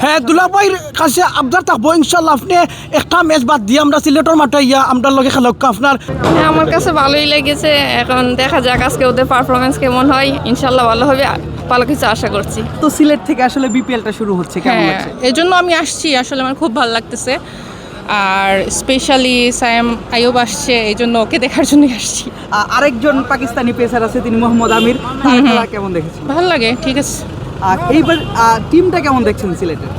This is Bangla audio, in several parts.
হ্যাঁ দুলাভাইয়ের কাছে আবদার থাকবো ইনশাল্লাহ আপনি একটা ম্যাচ বাদ দিয়ে আমরা সিলেটের মাঠে ইয়া আমরা লগে খেলা আপনার। হ্যাঁ আমার কাছে ভালোই লেগেছে, এখন দেখা যাক আজকে ওদের পারফরমেন্স কেমন হয়, ইনশাল্লাহ ভালো হবে, ভালো কিছু আশা করছি। তো সিলেট থেকে আসলে বিপিএলটা শুরু হচ্ছে, কেমন হ্যাঁ লাগছে? এই জন্য আমি আসছি, আসলে আমার খুব ভালো লাগতেছে। আর স্পেশালি সায়াম আইয়ুব আসছে, এই জন্য ওকে দেখার জন্যই আসছি। আরেকজন পাকিস্তানি পেসার আছে, তিনি মোহাম্মদ আমির, তার খেলা কেমন দেখেছেন? ভালো লাগে, ঠিক আছে। এইবার টিমটা কেমন দেখছেন সিলেটের?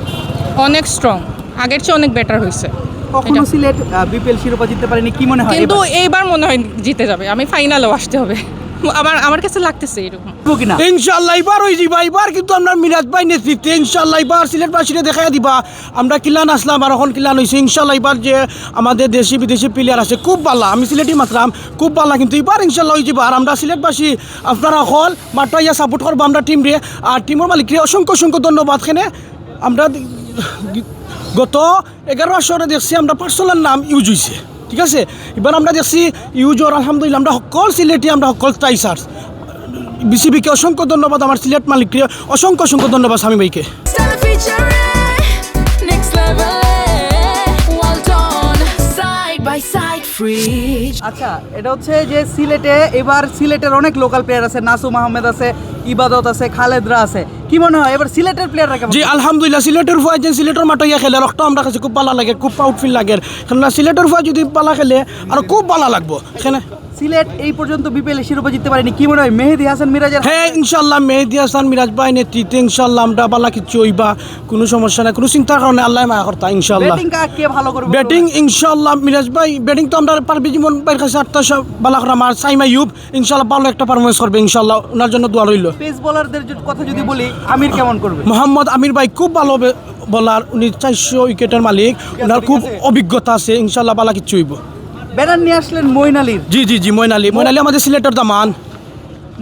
অনেক স্ট্রং, আগের চেয়ে অনেক বেটার হয়েছে। কখনো সিলেট বিপিএল শিরোপা জিততে পারেনি, কি মনে হয় কিন্তু এইবার মনে হয় জিতে যাবে, আমি ফাইনালেও আসতে হবে, আমার কাছে লাগতেছে এরকম। কিনা ইনশাল্লাহ এবার ওই যাবা, এবার কিন্তু আমরা মিরাজ ভাই নেতৃত্বে ইনশাল্লাহ এবার সিলেটবাসীরা দেখাই দিবা আমরা কিলান আসলাম আর এখন কিলান হয়েছে। ইনশাল্লাহ এবার যে আমাদের দেশি বিদেশি প্লেয়ার আছে খুব ভালো, আমি সিলেটি মাত্রাম খুব ভালো, কিন্তু এবার ইনশাল্লাহ ওই যাবা। আর আমরা সিলেটবাসী আপনারা হল মাঠটা ইয়া সাপোর্ট করবো আমরা টিম রে, আর টিমের মালিকরে অসংখ্য অসংখ্য ধন্যবাদ। এখানে আমরা গত 11 বছরে দেখছি আমরা পার্সোনাল নাম ইউজ হয়েছে, ঠিক আছে। এবার আমরা দেখছি ইউজর আলহামদুলিল্লাহ আমরা সকল সিলেটি আমরা সকল ট্রাইসার্স। বিসিবিকে অসংখ্য ধন্যবাদ, আমার সিলেট মালিককে অসংখ্য অসংখ্য ধন্যবাদ, স্বামী ভাইকে। আচ্ছা, এটা হচ্ছে যে সিলেটে এবার সিলেটের অনেক লোকাল প্লেয়ার আছে, নাসুম আহমেদ আছে, ইবাদত আছে, খালেদরা আছে, কি মনে হয় এবার সিলেটের প্লেয়াররা কেমন? জি আলহামদুলিল্লাহ সিলেটের ফুয়া যে সিলেটের মাঠে ইয়া খেলে রক্ত আমরা কাছে খুব ভালো লাগে, খুব প্রাউড ফিল লাগে, কেননা সিলেটের ফুয়া যদি পালা খেলে আর খুব ভালো লাগবো এখানে। সিলেট এই পর্যন্ত বিপিএল শিরোপা জিততে পারেনি, কি মনে হয় মেহেদী হাসান মিরাজের? হ্যাঁ ইনশাল্লাহ মেহেদী হাসান মিরাজ ভাই নেতৃত্বে ইনশাল্লাহ আমরা বালা কিছু হইবা, কোনো সমস্যা নাই, কোনো চিন্তার কারণে আল্লাহ মায়া কর্তা ইনশাল্লাহ। ব্যাটিং কে ভালো করবে? ব্যাটিং ইনশাল্লাহ মিরাজ ভাই, ব্যাটিং তো আমরা পারবি জীবন ভাইয়ের কাছে 8টা বালা করা আমার সাইম আইয়ুব ইনশাল্লাহ ভালো একটা পারফরমেন্স করবে ইনশাল্লাহ, ওনার জন্য দোয়া রইল। পেস বোলারদের কথা যদি বলি, আমির কেমন করবে? মোহাম্মদ আমির ভাই খুব ভালো বলার, উনি 400 উইকেটের মালিক, ওনার খুব অভিজ্ঞতা আছে ইনশাল্লাহ বালা কিছু হইব। ব্যানার নিয়ে আসলেন মঈন আলীর। জি মঈন আলী আমাদের সিলেটের দামান।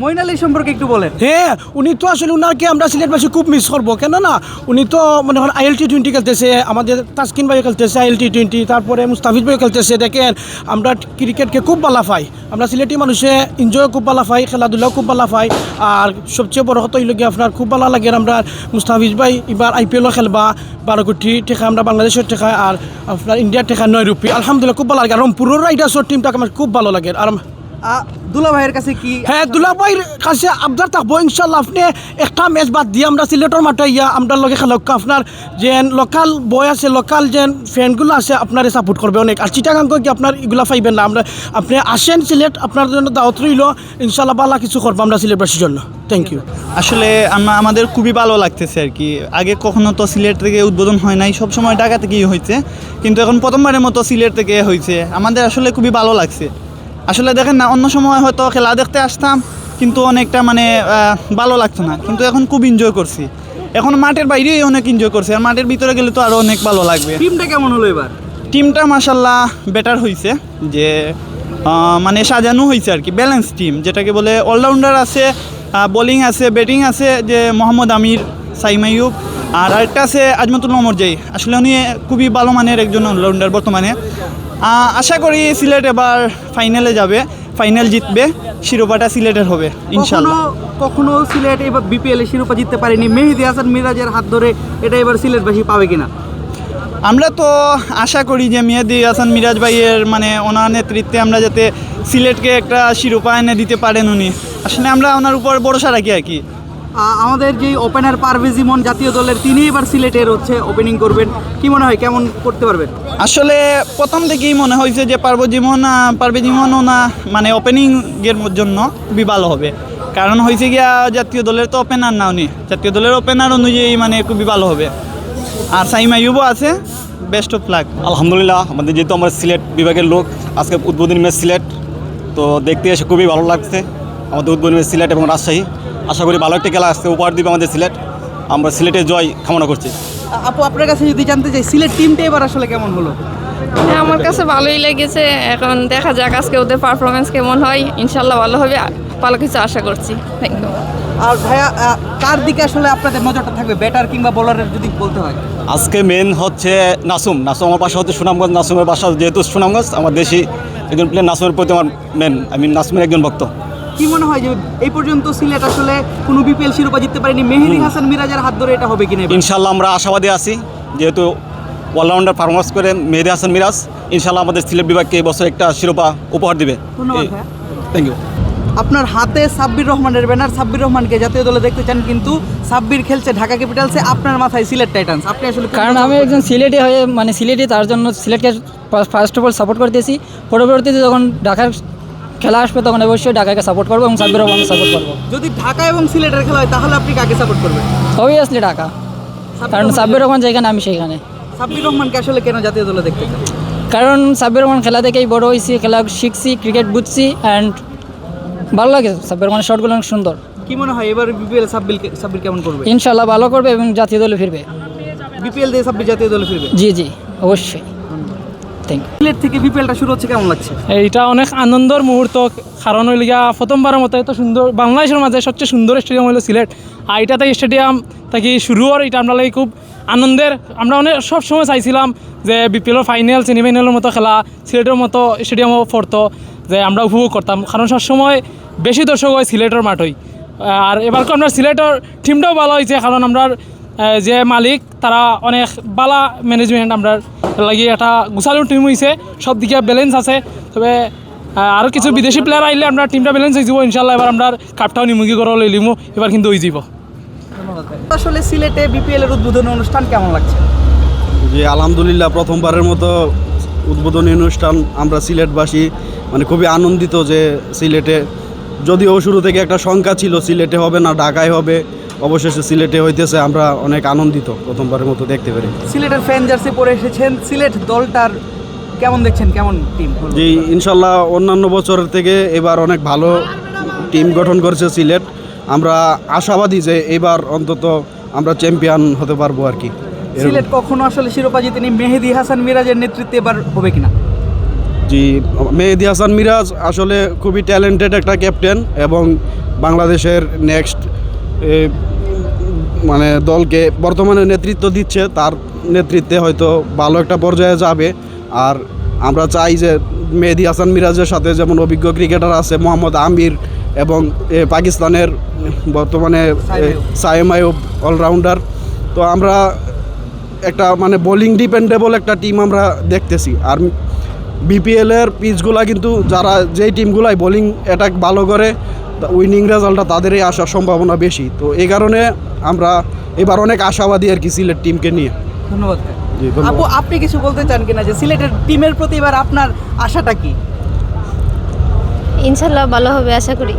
মঈন আলী সম্পর্কে একটু বলেন। হ্যাঁ উনি তো আসলে উনারকে আমরা সিলেটবাসী খুব মিস করবো, কেন না উনি তো মনে হয় ILT20 খেলতেছে, আমাদের তাসকিন ভাই খেলতেছে ILT20, তারপরে মুস্তাফিজ ভাই খেলতেছে। দেখেন আমরা ক্রিকেটকে খুব ভালো পাই, আমরা সিলেটি মানুষে এনজয় খুব ভালো পাই, খেলাধুলাও খুব ভালো পাই। আর সবচেয়ে বড় কথা হইল গিয়ে আপনার খুব ভালো লাগে আমরা মুস্তাফিজ ভাই এবার IPL খেলবা 12 কোটি টেকা আমরা বাংলাদেশের টেকা, আর আপনার ইন্ডিয়ার টেকা 9 রুপি, আলহামদুলিল্লাহ খুব ভালো লাগে। আর রংপুরের রাইডার্সের টিমটাকে আমার খুব ভালো লাগে। আর দুলা ভাইয়ের কাছে কি? হ্যাঁ দুলাভাইয়ের কাছে আবদার থাকবো ইনশাল্লাহ আপনি একটা ম্যাচ বাদ দিয়ে আমরা সিলেটের মাঠে ইয়া আমরা লগে খেলা আপনার যে লোকাল বয় আছে, লোকাল যে ফ্রেন্ডগুলো আছে আপনারে সাপোর্ট করবে অনেক। আর চিটাগাং কি আপনার এগুলা পাইবেন না, আমরা আপনি আসেন সিলেট, আপনার জন্য দাওয়াত রইল ইনশাল্লাহ ভালো কিছু করবো আমরা সিলেটবাসীর জন্য। Thank you. আসলে আমাদের খুবই ভালো লাগতেছে আর কি। আগে কখনো তো সিলেট থেকে উদ্বোধন হয় নাই, সবসময় ঢাকা থেকেই হয়েছে, কিন্তু এখন প্রথমবারের মতো সিলেট থেকে হয়েছে, আমাদের আসলে খুবই ভালো লাগছে। আসলে দেখেন না, অন্য সময় হয়তো খেলা দেখতে আসতাম কিন্তু অনেকটা মানে ভালো লাগতো না, কিন্তু এখন খুব এনজয় করছি। এখন মাঠের বাইরেই অনেক এনজয় করছি, আর মাঠের ভিতরে গেলে তো আরও অনেক ভালো লাগবে। টিমটা কেমন হলো এবার? টিমটা মাশাল্লাহ বেটার হয়েছে, যে মানে সাজানো হয়েছে আর কি, ব্যালেন্স টিম যেটাকে বলে। অলরাউন্ডার আছে, বোলিং আছে, ব্যাটিং আছে, যে মোহাম্মদ আমির, সাইম আইয়ুব, আর আরেকটা আছে আজমতুল মমরজাই। আসলে উনি খুবই ভালো মানের একজন অলরাউন্ডার বর্তমানে। আশা করি সিলেট এবার ফাইনালে যাবে, ফাইনাল জিতবে, শিরোপাটা সিলেটের হবে ইনশাল্লাহ। কখনো সিলেট এবার বিপিএল শিরোপা জিততে পারেনি, মেহেদী হাসান মিরাজের হাত ধরে এটা এবার সিলেটবাসী পাবে কিনা? আমরা তো আশা করি যে মেহেদী হাসান মিরাজ ভাইয়ের মানে ওনার নেতৃত্বে আমরা যাতে সিলেটকে একটা শিরোপা এনে দিতে পারেন উনি, আসলে আমরা ওনার উপর ভরসা রাখি আর কি। আমাদের যে ওপেনার পারভেজ ইমন জাতীয় দলের, তিনি এবার সিলেটের হচ্ছে ওপেনিং করবেন, কি মনে হয় কেমন করতে পারবেন? আসলে প্রথম থেকেই মনে হয়েছে যে পারভেজ ইমন ওনা মানে ওপেনিংয়ের জন্য খুবই ভালো হবে, কারণ হয়েছে গিয়া জাতীয় দলের তো ওপেনার না, উনি জাতীয় দলের ওপেনার অনুযায়ী মানে খুবই ভালো হবে। আর সাইম আইয়ুবও আছে, বেস্ট অফ লাক। আলহামদুলিল্লাহ, আমাদের যেহেতু আমরা সিলেট বিভাগের লোক, আজকে উদ্বোধনী ম্যাচ সিলেট, তো দেখতে এসে খুবই ভালো লাগছে। আমাদের উদ্বোধনী ম্যাচ সিলেট এবং রাজশাহী, আশা করি ভালো একটা খেলা আজকে উপহার দিবে আমাদের সিলেট, আমরা সিলেটের জয় কামনা করছি। আপু আপনার কাছে যদি জানতে চাই সিলেট টিমটা এবার আসলে কেমন হলো? হ্যাঁ আমার কাছে ভালোই লেগেছে, এখন দেখা যাক আজকে ওদের পারফরমেন্স কেমন হয়, ইনশাল্লাহ ভালো হবে, ভালো কিছু আশা করছি। Thank you. আর ভাইয়া কার দিকে আসলে আপনাদের নজরটা থাকবে, ব্যাটার কিংবা বোলারের যদি বলতে হয়? আজকে মেন হচ্ছে নাসুম আমার বাসা হচ্ছে সুনামগঞ্জ, নাসুমের বাসা যেহেতু সুনামগঞ্জ, আমার দেশি একজন প্লেয়ার নাসুমের প্রতি আমার নাসুমের একজন ভক্ত। কি মনে হয় যে এই পর্যন্ত সিলেট আসলে কোনো বিপিএল শিরোপা জিততে পারেনি, মেহেদী হাসান মিরাজের হাত ধরে এটা হবে কিনা এবার? ইনশাল্লাহ আমরা আশাবাদী আছি, যেহেতু অলরাউন্ডার পারফরমেন্স করে মেহেদী হাসান মিরাজ, ইনশাল্লাহ আমাদের সিলেট বিভাগকে এই বছর একটা শিরোপা উপহার দিবে। ধন্যবাদ ভাইয়া। Thank you. আপনার হাতে সাব্বির রহমানের ব্যানার, সাব্বির রহমানকে জাতীয় দলে দেখতে চান, কিন্তু সাব্বির খেলছে ঢাকা ক্যাপিটালসে, আপনার মাথায় সিলেট টাইটান্স। আপনি আসলে কোন কারণ দল আমি করবেন? একজন সিলেটি হয়ে মানে সিলেটি, তার জন্য সিলেটকে ফার্স্ট অফ অল সাপোর্ট করতেছি। পরবর্তীতে যখন ঢাকার খেলা আসবে তখন অবশ্যই ঢাকাকে সাপোর্ট করবো এবং সাব্বির রহমানকে সাপোর্ট করবো। যদি ঢাকা এবং সিলেটের খেলা হয় তাহলে আপনি কাকে সাপোর্ট করবেন? অবভিয়াসলি ঢাকা, কারণ সাব্বির রহমান যেখানে আমি সেইখানে। সাব্বির রহমানকে আসলে কেন জাতীয় দলে দেখতে চান? কারণ সাব্বির রহমান খেলা দেখেই বড় হয়েছি, খেলা শিখছি, ক্রিকেট বুঝছি, অ্যান্ড ভালো লাগে। সাব্বির রহমানের শটগুলো অনেক সুন্দর। কি মনে হয় এবার বিপিএল সাব্বির কেমন করবে? ইনশাল্লাহ ভালো করবে এবং জাতীয় দলে ফিরবে। বিপিএল দিয়ে সাব্বির জাতীয় দলে ফিরবে। জি জি অবশ্যই। Thank you. সিলেট থেকে বিপিএলটা শুরু হচ্ছে, কেমন লাগছে? এইটা অনেক আনন্দের মুহূর্ত, কারণ হইল গিয়া প্রথমবারের মতো এত সুন্দর বাংলাদেশের মাঝে সবচেয়ে সুন্দর স্টেডিয়াম হলো সিলেট। আর এটা থেকে স্টেডিয়াম থেকে শুরু হওয়ার এটা আমরা লাগে খুব আনন্দের। আমরা অনেক সব সময় চাইছিলাম যে বিপিএলের ফাইনাল সেমিফাইনালের মতো খেলা সিলেটের মতো স্টেডিয়ামও পড়তো, যে আমরা উপভোগ করতাম, কারণ সবসময় বেশি দর্শক হয় সিলেটের মাঠই। আর এবার আমরা সিলেটের টিমটাও ভালো হয়েছে, কারণ আমরা যে মালিক তারা অনেক বালা ম্যানেজমেন্ট, আমরা লাগি একটা গুছালো টিম হয়েছে, সব দিকে ব্যালেন্স আছে। তবে আরও কিছু বিদেশি প্লেয়ার আইলে আমরা টিমটা ব্যালেন্স হয়ে যাব ইনশাল্লাহ। এবার আমরা কাপটাও নিমুখী করে লইলিমু, এবার কিন্তু হয়ে যাব। আসলে সিলেটে বিপিএল এর উদ্বোধনী অনুষ্ঠান কেমন লাগছে? জি আলহামদুলিল্লাহ, প্রথমবারের মতো উদ্বোধনী অনুষ্ঠান। আমরা সিলেটবাসী মানে খুবই আনন্দিত যে সিলেটে, যদিও শুরু থেকে একটা শঙ্কা ছিল সিলেটে হবে না ঢাকায় হবে, অবশেষে সিলেটে হইতেছে। আমরা অনেক আনন্দিত প্রথমবারের মতো দেখতে পেরে। সিলেটের ফ্যান জার্সি পরে এসেছেন, সিলেট দলটার কেমন দেখছেন, কেমন টিম? জি ইনশাল্লাহ অন্যান্য বছরের থেকে এবার অনেক ভালো টিম গঠন করেছে সিলেট। আমরা আশাবাদী যে এবার অন্তত আমরা চ্যাম্পিয়ন হতে পারবো আর কি। সিলেট কখনো আসলে শিরোপা জিতেনি, মেহেদী হাসান মিরাজের নেতৃত্বে এবার হবে কিনা? জি মেহেদী হাসান মিরাজ আসলে খুবই ট্যালেন্টেড একটা ক্যাপ্টেন এবং বাংলাদেশের নেক্সট মানে দলকে বর্তমানে নেতৃত্ব দিচ্ছে। তার নেতৃত্বে হয়তো ভালো একটা পর্যায়ে যাবে। আর আমরা চাই যে মেহেদী হাসান মিরাজের সাথে যেমন অভিজ্ঞ ক্রিকেটার আছে মোহাম্মদ আমির এবং পাকিস্তানের বর্তমানে সায়েম আইয়ুব অলরাউন্ডার, তো আমরা একটা মানে বোলিং ডিপেন্ডেবল একটা টিম আমরা দেখতেছি। আর বিপিএলের পিচগুলা কিন্তু যারা যেই টিমগুলাই বোলিং অ্যাটাক ভালো করে উইনিং রেজাল্টটা তাদেরই আসার সম্ভাবনা বেশি। তো এই কারণে আমরা এবার অনেক আশাবাদী আর কি সিলেট টিমকে নিয়ে। ধন্যবাদ। জি, ধন্যবাদ। আপু আপনি কিছু বলতে চান কিনা যে সিলেটের টিমের প্রতি এবার আপনার আশাটা কি? ইনশাল্লাহ ভালো হবে আশা করি।